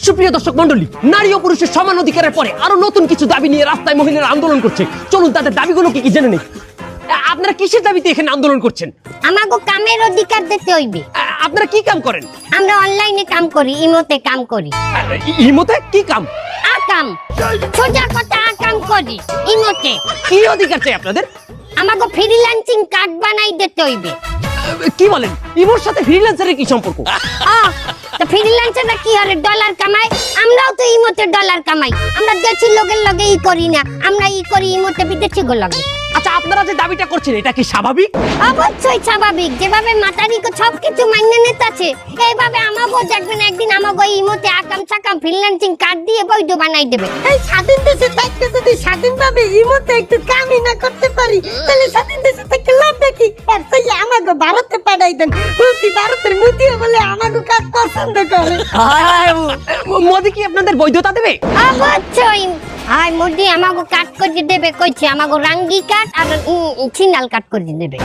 সুপ্রিয় দর্শক মণ্ডলী, নারী ও পুরুষের সমান অধিকারের পরে আরো নতুন কিছু দাবি নিয়ে রাস্তায় মহিলারা আন্দোলন করছে। চলুন তাদের দাবিগুলো কি কি জেনে নেই। আপনারা কিসের দাবিতে এখানে আন্দোলন করছেন? আমাগো কামের অধিকার দিতে হইবে। আপনারা কি কাম করেন? আমরা অনলাইনে কাম করি, ইমোতে কাম করি। ইমোতে কি কাম? আকাম, সোজা কথা আকাম করি ইমোতে। কি অধিকার চাই আপনাদের? আমাগো ফ্রিল্যান্সিং কার্ড বানাই দিতে হইবে। কি বলেন? ইমোর সাথে ফ্রিল্যান্সারের কি সম্পর্ক? তো ফ্রিল্যান্সাররা কি হরে ডলার কামায়, আমরাও তো ইমোতে ডলার কামাই। আমরা দেশি লোকের লগে ই করি না, আমরা ই করি ইমোতে বিদেশি গো লগে। আচ্ছা, আপনারা যে দাবিটা করছেন এটা কি স্বাভাবিক? অবশ্যই স্বাভাবিক। যেভাবে মাতারিকে সবকিছু মাইনে নিতেছে, এইভাবে আমাগো দেখবেন একদিন আমাগো ইমোতে আকাম সাকাম ফ্রিল্যান্সিং কার্ড দিয়ে বৈধ বানাই দেবে। এই স্বাধীন দেশে থাকতে যদি স্বাধীনভাবে ইমোতে একটু কামই না করতে পারি, তাহলে স্বাধীন দেশে থেকে লাভ দেখি। আর তাই আমাকে ভারতে পাঠাই দেন। প্রতি ভারতের মোদিও বলে আমাকে কাজ পছন্দ করে। মোদি কি আপনাদের বৈধতা দেবে? অবশ্যই। আর মোদি আমাগো কাট করে দেবে কইছে, আমাগো রাঙ্গি কাট আর সিনাল কাট করে দেবে।